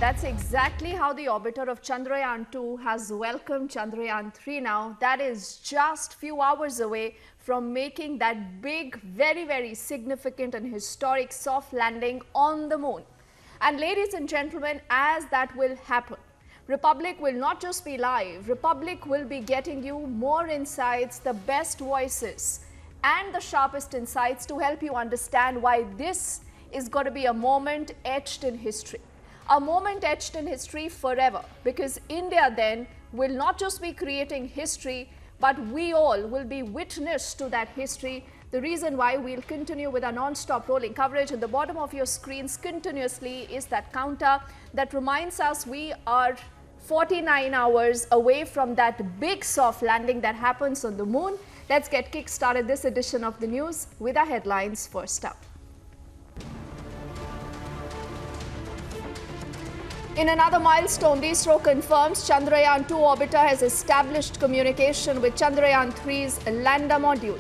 That's exactly how the orbiter of Chandrayaan 2 has welcomed Chandrayaan 3 now. That is just few hours away from making that big, very, very significant and historic soft landing on the moon. And ladies and gentlemen, as that will happen, Republic will not just be live, Republic will be getting you more insights, the best voices and the sharpest insights to help you understand why this is going to be a moment etched in history. A moment etched in history forever, because India then will not just be creating history, but we all will be witness to that history. The reason why we'll continue with our non-stop rolling coverage at the bottom of your screens continuously is that counter that reminds us we are 49 hours away from that big soft landing that happens on the moon. Let's get kick-started this edition of the news with our headlines first up. In another milestone, ISRO confirms Chandrayaan 2 orbiter has established communication with Chandrayaan 3's lander module.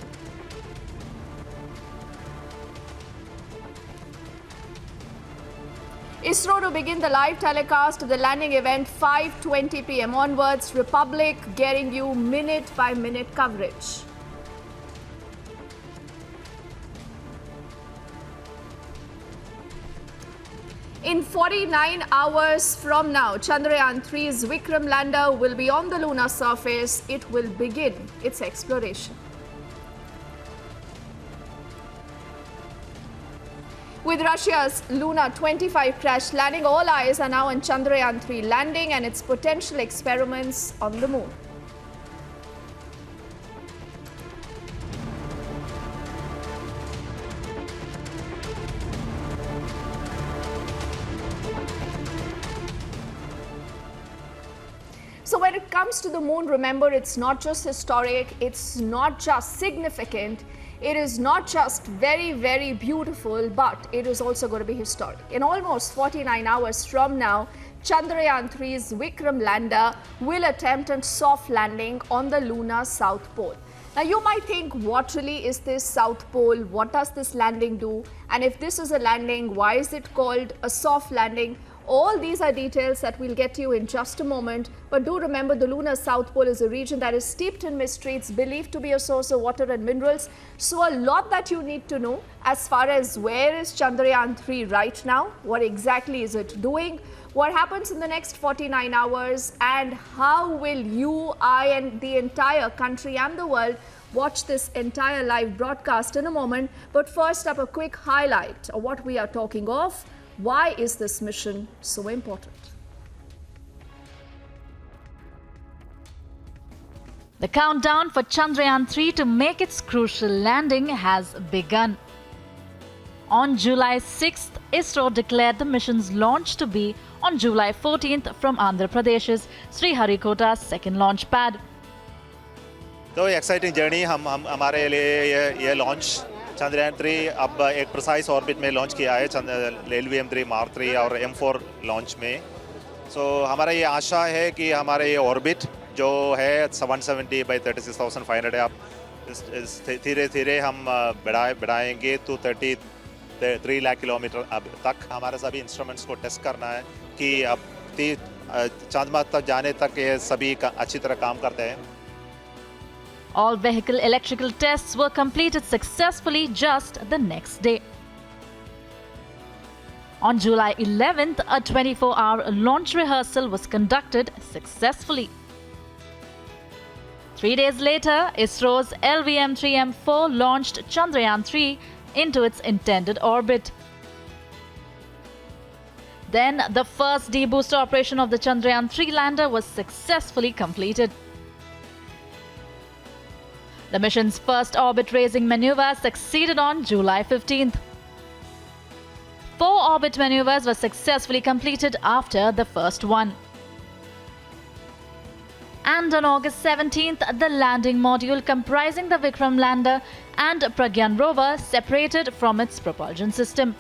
ISRO to begin the live telecast of the landing event 5:20 p.m. onwards. Republic getting you minute-by-minute coverage. In 49 hours from now, Chandrayaan 3's Vikram lander will be on the lunar surface. It will begin its exploration. With Russia's Lunar 25 crash landing, all eyes are now on Chandrayaan 3 landing and its potential experiments on the moon. So when it comes to the moon, remember, it's not just historic, it's not just significant, it is not just very, very beautiful, but it is also going to be historic. In almost 49 hours from now, Chandrayaan 3's Vikram lander will attempt a soft landing on the lunar South Pole. Now you might think, what really is this South Pole? What does this landing do? And if this is a landing, why is it called a soft landing? All these are details that we'll get to you in just a moment. But do remember, the lunar South Pole is a region that is steeped in mystery. It's believed to be a source of water and minerals. So a lot that you need to know as far as where is Chandrayaan 3 right now, what exactly is it doing, what happens in the next 49 hours, and how will you, I, and the entire country and the world watch this entire live broadcast in a moment. But first up, a quick highlight of what we are talking of. Why is this mission so important? The countdown for Chandrayaan 3 to make its crucial landing has begun. On July 6th, ISRO declared the mission's launch to be on July 14th from Andhra Pradesh's Sriharikota's second launch pad. तो exciting journey हमारे लिए ये launch Chandrayaan 3 अब एक precise orbit में launch किया है LVM-3 Mark 3 और M4 लॉन्च में. सो हमारा ये आशा है कि हमारा ये ऑर्बिट जो है 770 by 36,500 है, अब धीरे धीरे हम बढ़ाएंगे तो 33 लाख किलोमीटर अब तक. हमारे सभी इंस्ट्रूमेंट्स को टेस्ट करना है कि अब चंद्रमा तक जाने तक ये सभी अच्छी तरह काम करते हैं. All vehicle electrical tests were completed successfully just the next day. On July 11th, a 24-hour launch rehearsal was conducted successfully. 3 days later, ISRO's LVM-3M4 launched Chandrayaan 3 into its intended orbit. Then, the first debooster operation of the Chandrayaan 3 lander was successfully completed. The mission's first orbit-raising maneuver succeeded on July 15th. 4 orbit maneuvers were successfully completed after the first one. And on August 17th, the landing module comprising the Vikram lander and Pragyan rover separated from its propulsion system.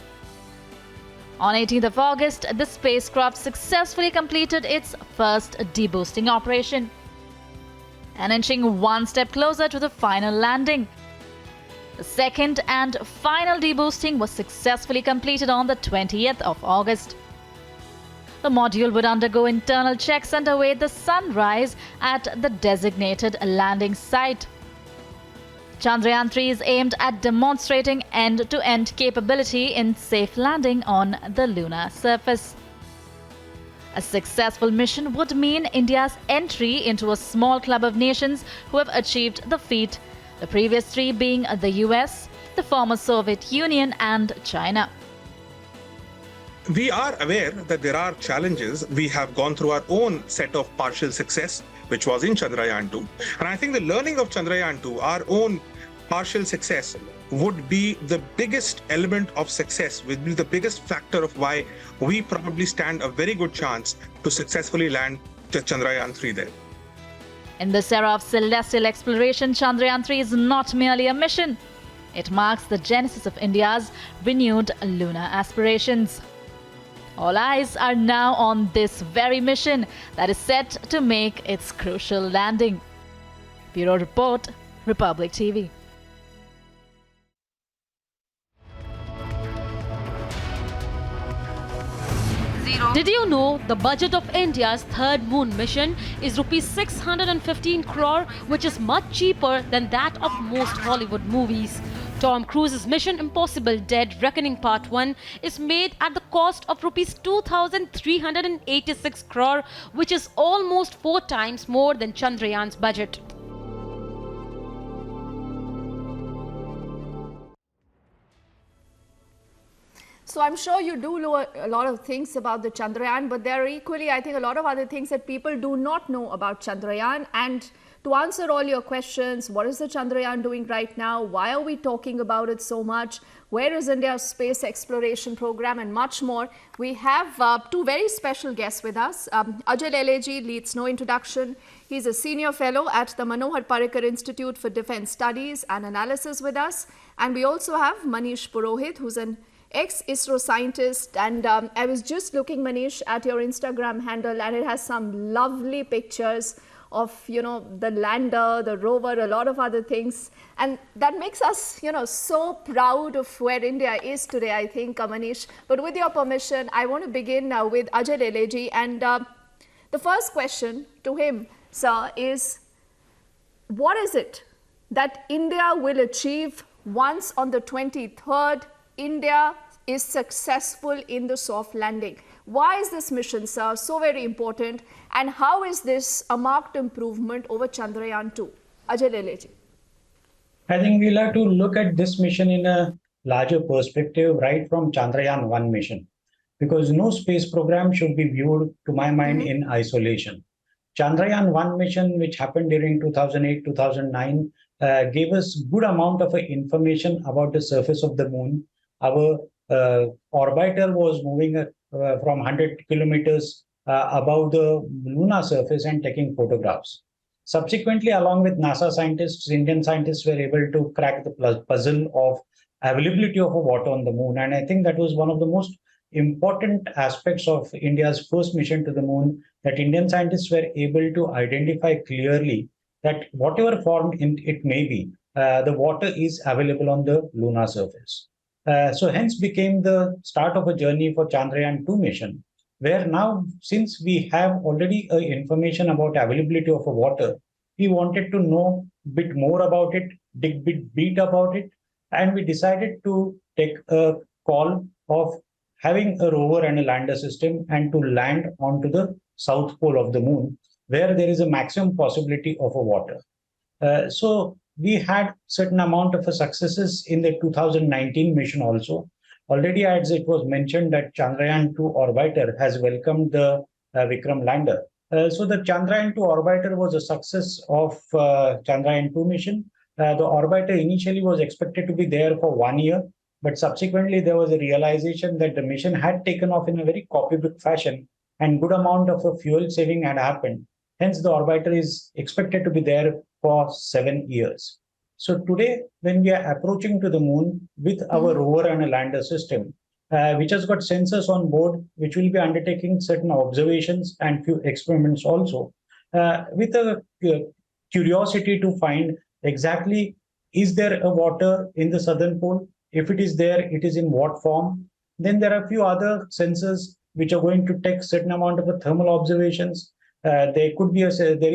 On 18th of August, the spacecraft successfully completed its first deboosting operation, and inching one step closer to the final landing. The second and final deboosting was successfully completed on the 20th of August. The module would undergo internal checks and await the sunrise at the designated landing site. Chandrayaan 3 is aimed at demonstrating end-to-end capability in safe landing on the lunar surface. A successful mission would mean India's entry into a small club of nations who have achieved the feat, the previous three being the US, the former Soviet Union and China. We are aware that there are challenges. We have gone through our own set of partial success, which was in Chandrayaan 2. And I think the learning of Chandrayaan 2, our own partial success, would be the biggest element of success, would be the biggest factor of why we probably stand a very good chance to successfully land to Chandrayaan 3 there. In this era of celestial exploration, Chandrayaan 3 is not merely a mission. It marks the genesis of India's renewed lunar aspirations. All eyes are now on this very mission that is set to make its crucial landing. Bureau Report, Republic TV. Did you know the budget of India's third moon mission is rupees 615 crore, which is much cheaper than that of most Hollywood movies? Tom Cruise's Mission Impossible Dead Reckoning Part 1 is made at the cost of rupees 2,386 crore, which is almost 4 times more than Chandrayaan's budget. So I'm sure you do know a lot of things about the Chandrayaan, but there are equally, I think, a lot of other things that people do not know about Chandrayaan. And to answer all your questions, what is the Chandrayaan doing right now? Why are we talking about it so much? Where is India's space exploration program? And much more. We have two very special guests with us. Ajay Leleji needs no introduction. He's a senior fellow at the Manohar Parrikar Institute for Defence Studies and Analysis with us. And we also have Manish Purohit, who's an ex-ISRO scientist, and I was just looking, Manish, at your Instagram handle, and it has some lovely pictures of, you know, the lander, the rover, a lot of other things, and that makes us, you know, so proud of where India is today, I think, Manish. But with your permission, I want to begin with Ajay Leleji, and the first question to him, sir, is what is it that India will achieve once on the 23rd India is successful in the soft landing? Why is this mission, sir, so very important? And how is this a marked improvement over Chandrayaan 2? Ajay Leleji. I think we'll have to look at this mission in a larger perspective, right from Chandrayaan 1 mission, because no space program should be viewed, to my mind, in isolation. Chandrayaan 1 mission, which happened during 2008-2009, gave us good amount of information about the surface of the moon. Our orbiter was moving from 100 kilometers above the lunar surface and taking photographs. Subsequently, along with NASA scientists, Indian scientists were able to crack the puzzle of availability of water on the moon. And I think that was one of the most important aspects of India's first mission to the moon, that Indian scientists were able to identify clearly that whatever form it may be, the water is available on the lunar surface. So hence became the start of a journey for Chandrayaan 2 mission, where now, since we have already information about availability of water, we wanted to know a bit more about it, dig bit deep about it, and we decided to take a call of having a rover and a lander system and to land onto the south pole of the moon, where there is a maximum possibility of water. So we had certain amount of successes in the 2019 mission also. Already, as it was mentioned, that Chandrayaan 2 orbiter has welcomed the Vikram lander. So the Chandrayaan 2 orbiter was a success of Chandrayaan 2 mission. The orbiter initially was expected to be there for 1 year, but subsequently there was a realization that the mission had taken off in a very copybook fashion and good amount of fuel saving had happened. Hence, the orbiter is expected to be there for 7 years. So today, when we are approaching to the moon with our rover and a lander system, which has got sensors on board, which will be undertaking certain observations and few experiments also, with a curiosity to find exactly, is there a water in the southern pole? If it is there, it is in what form? Then there are a few other sensors which are going to take certain amount of thermal observations. There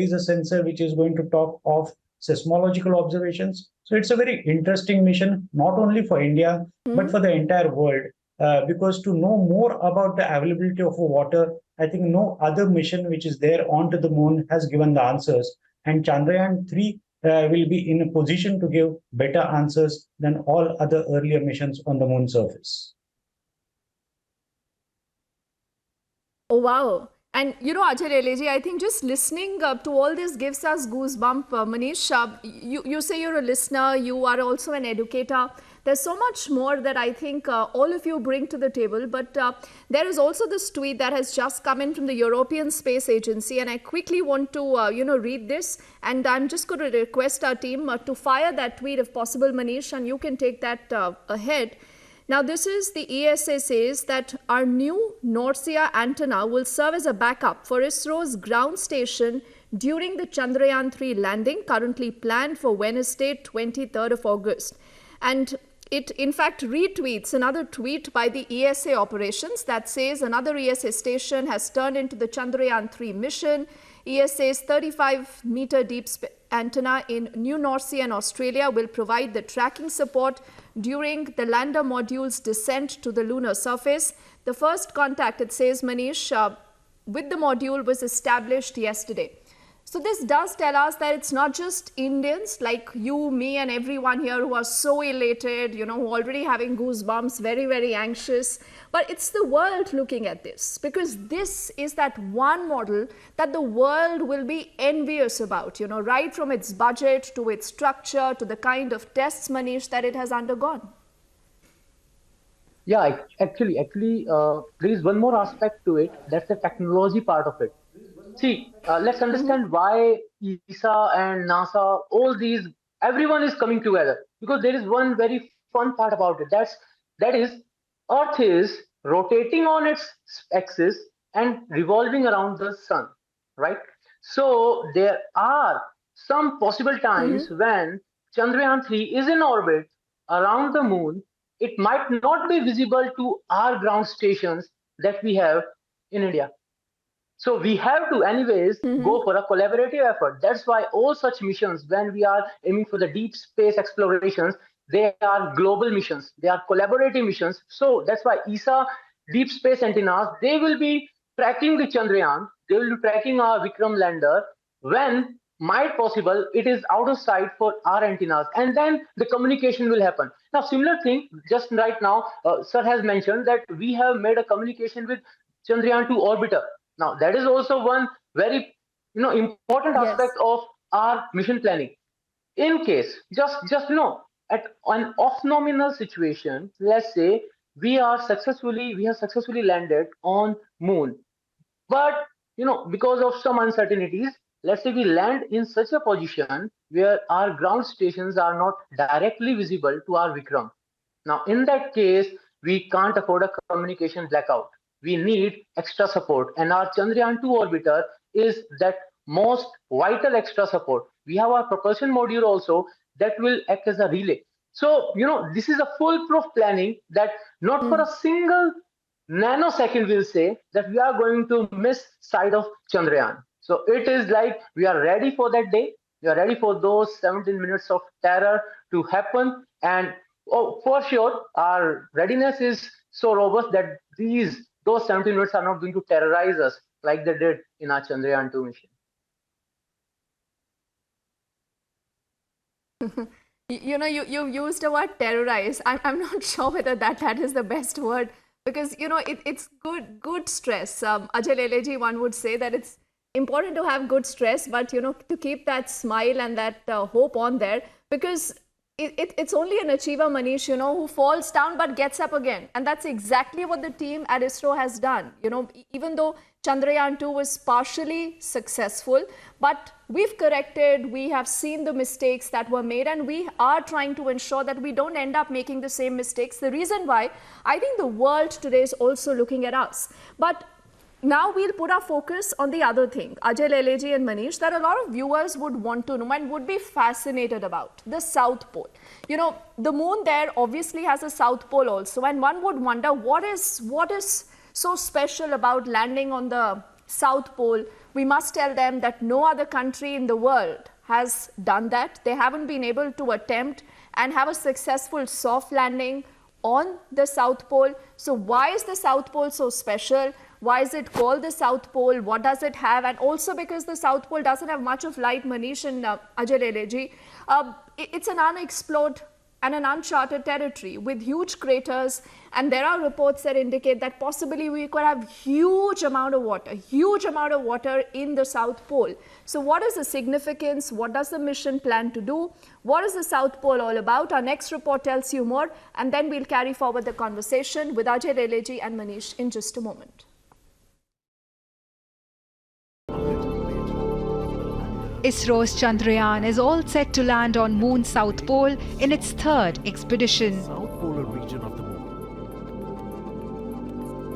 is a sensor which is going to talk of seismological observations. So it's a very interesting mission, not only for India, but for the entire world. Because to know more about the availability of water, I think no other mission which is there onto the moon has given the answers. And Chandrayaan 3 will be in a position to give better answers than all other earlier missions on the moon surface. Oh, wow. And Ajay Leleji, I think just listening to all this gives us goosebump. Manish, you say you're a listener, you are also an educator. There's so much more that I think all of you bring to the table. But there is also this tweet that has just come in from the European Space Agency. And I quickly want to, read this. And I'm just going to request our team to fire that tweet if possible, Manish, and you can take that ahead. Now, this is the ESA says that our new Norcia antenna will serve as a backup for ISRO's ground station during the Chandrayaan 3 landing, currently planned for Wednesday, 23rd of August. And it, in fact, retweets another tweet by the ESA operations that says another ESA station has turned into the Chandrayaan 3 mission. ESA's 35-meter deep antenna in New Norcia in Australia will provide the tracking support during the lander module's descent to the lunar surface. The first contact, it says, Manish, with the module was established yesterday. So this does tell us that it's not just Indians like you, me, and everyone here who are so elated, who are already having goosebumps, very, very anxious. But it's the world looking at this, because this is that one model that the world will be envious about, right from its budget to its structure to the kind of tests, Manish, that it has undergone. Yeah, actually, there is one more aspect to it. That's the technology part of it. See, let's understand why ESA and NASA, all these, everyone is coming together, because there is one very fun part about it. That is, Earth is rotating on its axis and revolving around the sun, right? So there are some possible times when Chandrayaan 3 is in orbit around the moon. It might not be visible to our ground stations that we have in India. So we have to anyways go for a collaborative effort. That's why all such missions, when we are aiming for the deep space explorations, they are global missions. They are collaborative missions. So that's why ESA deep space antennas, they will be tracking the Chandrayaan. They will be tracking our Vikram lander when might possible it is out of sight for our antennas, and then the communication will happen. Now, similar thing, just right now, sir has mentioned that we have made a communication with Chandrayaan 2 orbiter. Now, that is also one very important aspect of our mission planning. In case, just at an off-nominal situation, let's say we have successfully landed on moon, but because of some uncertainties, let's say we land in such a position where our ground stations are not directly visible to our Vikram. Now, in that case, we can't afford a communication blackout. We need extra support, and our Chandrayaan 2 orbiter is that most vital extra support. We have our propulsion module also that will act as a relay. So, this is a foolproof planning that not for a single nanosecond will say that we are going to miss sight of Chandrayaan. So it is like we are ready for that day. We are ready for those 17 minutes of terror to happen. And for sure, our readiness is so robust that those 17 minutes are not going to terrorize us like they did in our Chandrayaan 2 mission. You used the word terrorize. I'm not sure whether that is the best word, because it's good stress. Ajay Leleji, one would say that it's important to have good stress, but to keep that smile and that hope on there, because it's only an achiever, Manish, who falls down but gets up again. And that's exactly what the team at ISRO has done. Even though Chandrayaan 2 was partially successful, but we've corrected, we have seen the mistakes that were made, and we are trying to ensure that we don't end up making the same mistakes. The reason why I think the world today is also looking at us. But now we'll put our focus on the other thing, Ajay Leleji and Manish, that a lot of viewers would want to know and would be fascinated about, the South Pole. The moon there obviously has a South Pole also, and one would wonder what is so special about landing on the South Pole, we must tell them that no other country in the world has done that. They haven't been able to attempt and have a successful soft landing on the South Pole. So why is the South Pole so special? Why is it called the South Pole? What does it have? And also because the South Pole doesn't have much of light, Manish and Ajay Leleji, it's an unexplored and an uncharted territory with huge craters, and there are reports that indicate that possibly we could have huge amount of water in the South Pole. So what is the significance? What does the mission plan to do? What is the South Pole all about? Our next report tells you more, and then we'll carry forward the conversation with Ajay Leleji and Manish in just a moment. ISRO's Chandrayaan is all set to land on Moon's South Pole in its third expedition. South polar region of the moon.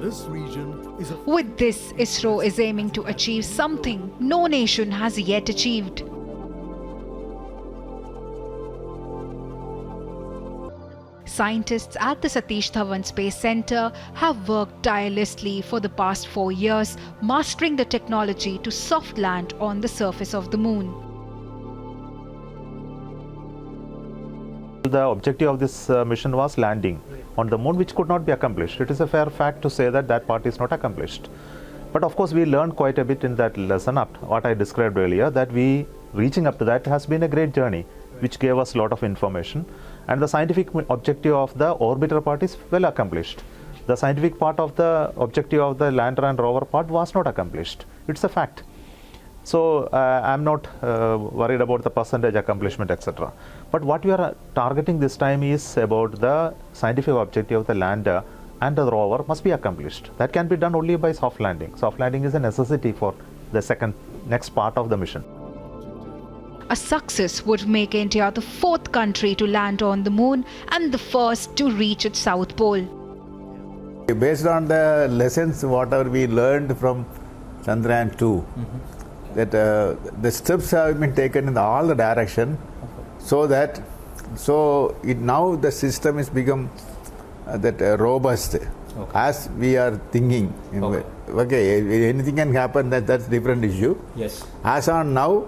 This region is a With this, ISRO is aiming to achieve something no nation has yet achieved. Scientists at the Satish Dhawan Space Center have worked tirelessly for the past 4 years, mastering the technology to soft land on the surface of the moon. The objective of this mission was landing on the moon, which could not be accomplished. It is a fair fact to say that that part is not accomplished. But of course, we learned quite a bit in that lesson, up what I described earlier, that we reaching up to that has been a great journey, which gave us a lot of information. And the scientific objective of the orbiter part is well accomplished. The scientific part of the objective of the lander and rover part was not accomplished. It's a fact. So I'm not worried about the percentage accomplishment, etc. But what we are targeting this time is about the scientific objective of the lander and the rover must be accomplished. That can be done only by soft landing. Soft landing is a necessity for the next part of the mission. A success would make India the fourth country to land on the moon and the first to reach its South Pole. Based on the lessons, whatever we learned from Chandrayaan 2, that the steps have been taken in all the direction, now the system is become robust as we are thinking. Okay, anything can happen. That's different issue. Yes. As on now,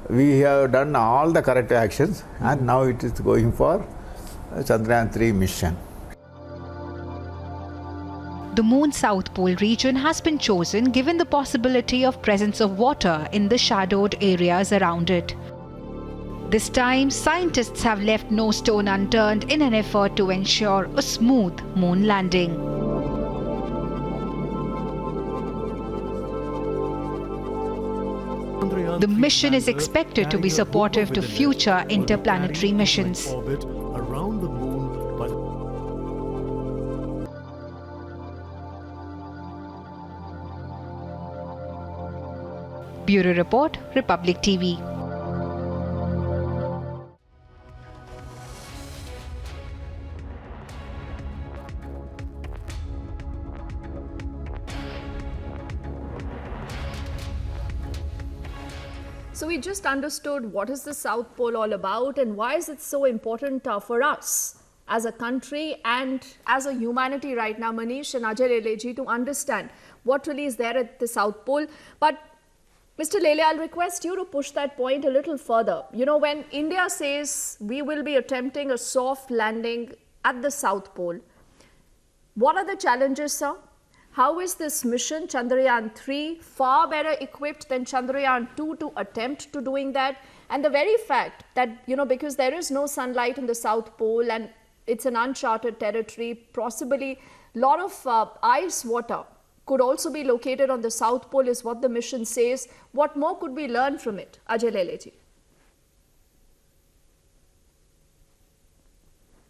we have done all the correct actions, and now it is going for Chandrayaan 3 mission. The Moon's South Pole region has been chosen given the possibility of presence of water in the shadowed areas around it. This time, scientists have left no stone unturned in an effort to ensure a smooth moon landing. The mission is expected to be supportive to future interplanetary missions. orbit around the moon by the Bureau Report, Republic TV. So we just understood what is the South Pole all about and why is it so important for us as a country and as a humanity right now, Manish and Ajay Leleji, to understand what really is there at the South Pole. But Mr. Lele, I'll request you to push that point a little further. You know, when India says we will be attempting a soft landing at the South Pole, what are the challenges, sir? How is this mission, Chandrayaan 3, far better equipped than Chandrayaan 2 to attempt to doing that? And the very fact that, you know, because there is no sunlight in the South Pole and it's an uncharted territory, possibly a lot of ice water could also be located on the South Pole is what the mission says. What more could we learn from it? Ajay Leleji.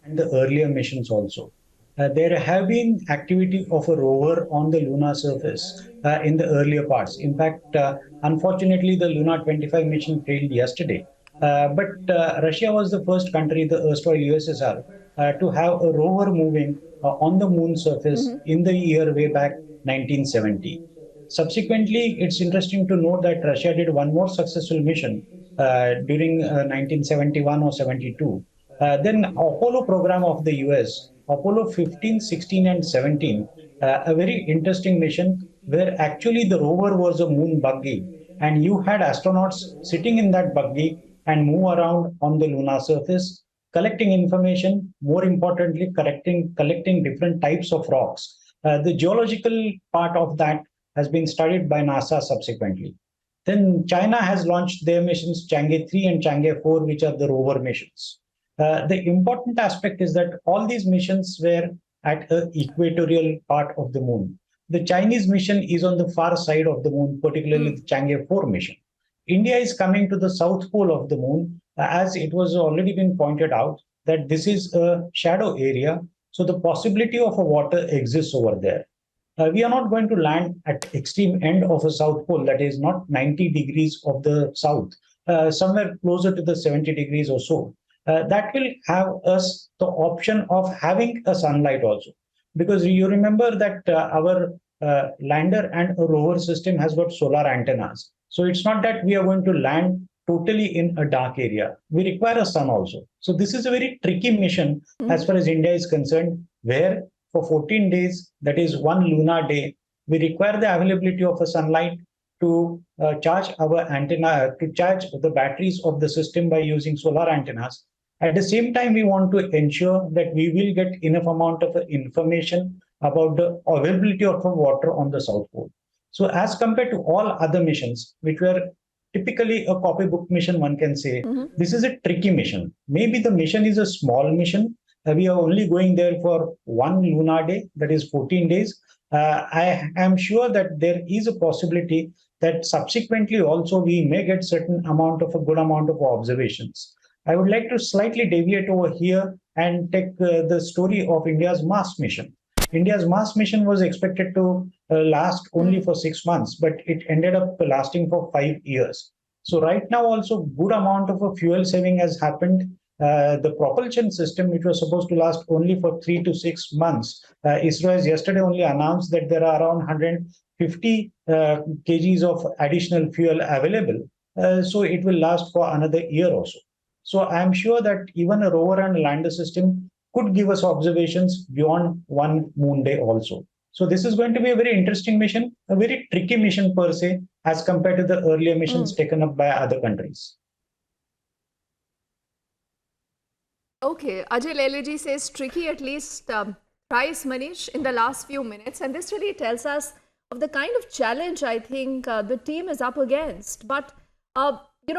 And the earlier missions also. There have been activity of a rover on the lunar surface in the earlier parts. In fact, unfortunately, the Lunar 25 mission failed yesterday. But Russia was the first country, the erstwhile USSR, to have a rover moving on the moon surface in the year way back 1970. Subsequently, it's interesting to note that Russia did one more successful mission during 1971 or 72. Then Apollo program of the US, Apollo 15, 16 and 17 a very interesting mission where actually the rover was a moon buggy, and you had astronauts sitting in that buggy and move around on the lunar surface, collecting information, more importantly, collecting different types of rocks. The geological part of that has been studied by NASA subsequently. Then China has launched their missions Chang'e 3 and Chang'e 4, which are the rover missions. The important aspect is that all these missions were at the equatorial part of the moon. The Chinese mission is on the far side of the moon, particularly the Chang'e 4 mission. India is coming to the south pole of the moon, as it was already been pointed out that this is a shadow area, so the possibility of a water exists over there. We are not going to land at extreme end of a south pole, that is not 90 degrees of the south, somewhere closer to the 70 degrees or so. That will have us the option of having a sunlight also, because you remember that our lander and a rover system has got solar antennas. So it's not that we are going to land totally in a dark area. We require a sun also. So this is a very tricky mission as far as India is concerned, where for 14 days, that is one lunar day, we require the availability of a sunlight to charge our antenna, to charge the batteries of the system by using solar antennas. At the same time, we want to ensure that we will get enough amount of information about the availability of water on the South Pole. So as compared to all other missions, which were typically a copybook mission, one can say, this is a tricky mission. Maybe the mission is a small mission. We are only going there for one lunar day, that is 14 days. I am sure that there is a possibility that subsequently also we may get certain amount of a good amount of observations. I would like to slightly deviate over here and take the story of India's Mars mission. India's Mars mission was expected to last only for 6 months, but it ended up lasting for 5 years. So right now also good amount of a fuel saving has happened. The propulsion system, which was supposed to last only for 3 to 6 months, ISRO has yesterday only announced that there are around 150 kgs of additional fuel available. So it will last for another year or so. So I'm sure that even a rover and lander system could give us observations beyond one moon day also. So this is going to be a very interesting mission, a very tricky mission per se, as compared to the earlier missions taken up by other countries. Okay, Ajay Leleji says tricky at least thrice, Manish, in the last few minutes. And this really tells us of the kind of challenge I think the team is up against. But,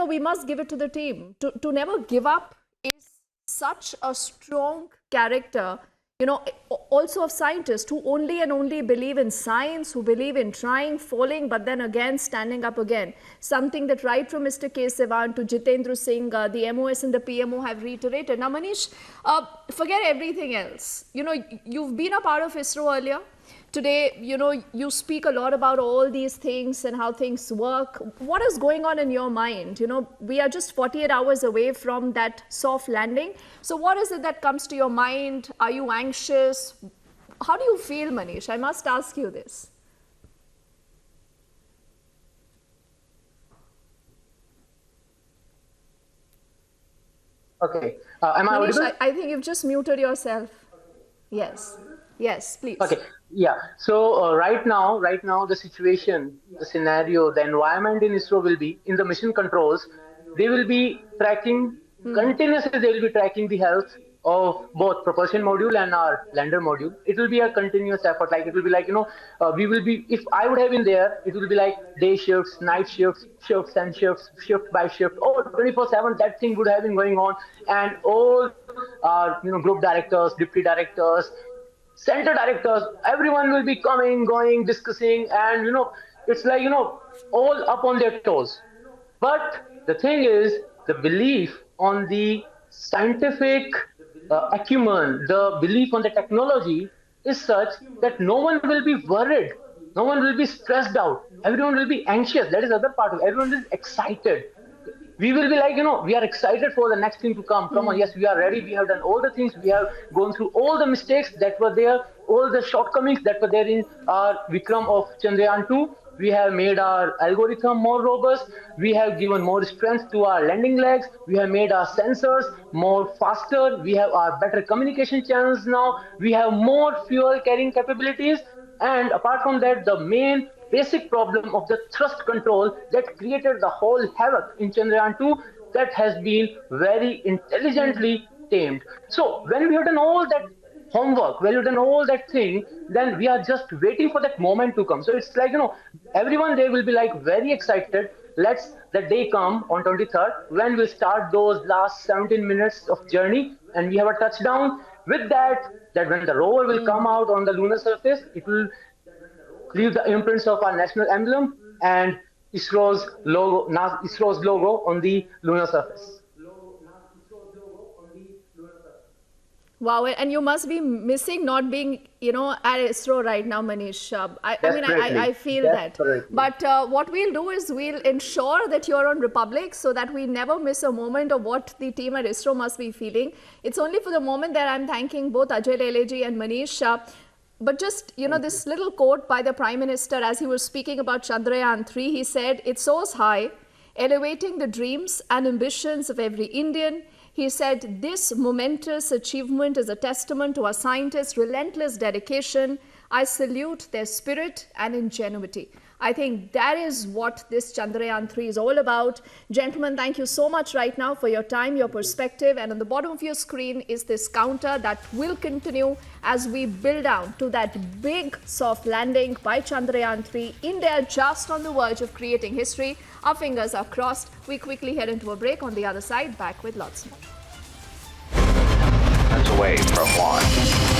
we must give it to the team. To never give up is such a strong character, also of scientists who only and only believe in science, who believe in trying, falling, but then again standing up again. Something that right from Mr. K. Sivan to Jitendra Singh, the MOS and the PMO have reiterated. Now, Manish, forget everything else. You've been a part of ISRO earlier. Today, you speak a lot about all these things and how things work. What is going on in your mind? We are just 48 hours away from that soft landing. So what is it that comes to your mind? Are you anxious? How do you feel, Manish? I must ask you this. Okay. Am I Manish, audible? I think you've just muted yourself. Yes. Yes, please. Okay. Yeah. So right now, the situation, the scenario, the environment in ISRO will be in the mission controls. They will be tracking continuously. They will be tracking the health of both propulsion module and our lander module. It will be a continuous effort. Like it will be like we will be. If I would have been there, it will be like day shifts, night shifts, shifts and shifts, shift by shift. Oh, 24/7. That thing would have been going on, and all our group directors, deputy directors, center directors, everyone will be coming, going, discussing, and it's like all up on their toes. But the thing is, the belief on the scientific acumen, the belief on the technology is such that no one will be worried, no one will be stressed out, everyone will be anxious. That is the other part of it. Everyone is excited. We will be like, we are excited for the next thing to come. Come on, yes, we are ready. We have done all the things. We have gone through all the mistakes that were there, all the shortcomings that were there in our Vikram of Chandrayaan 2. We have made our algorithm more robust. We have given more strength to our landing legs. We have made our sensors more faster. We have our better communication channels now. We have more fuel carrying capabilities. And apart from that, the main basic problem of the thrust control that created the whole havoc in Chandrayaan 2, that has been very intelligently tamed. So when we have done all that homework, when we've done all that thing, then we are just waiting for that moment to come. So it's like, everyone there will be like very excited. Let's the day come on 23rd when we start those last 17 minutes of journey and we have a touchdown. With that when the rover will come out on the lunar surface, it will leave the imprints of our national emblem and ISRO's logo on the lunar surface. Wow, and you must be missing not being, at ISRO right now, Manish. I feel that. But what we'll do is we'll ensure that you're on Republic so that we never miss a moment of what the team at ISRO must be feeling. It's only for the moment that I'm thanking both Ajay Leleji and Manish. But just, this little quote by the Prime Minister as he was speaking about Chandrayaan 3, he said, "It soars high, elevating the dreams and ambitions of every Indian." He said, "This momentous achievement is a testament to our scientists' relentless dedication. I salute their spirit and ingenuity." I think that is what this Chandrayaan 3 is all about. Gentlemen, thank you so much right now for your time, your perspective. And on the bottom of your screen is this counter that will continue as we build down to that big soft landing by Chandrayaan 3. India just on the verge of creating history. Our fingers are crossed. We quickly head into a break. On the other side, back with lots more. That's away from launch.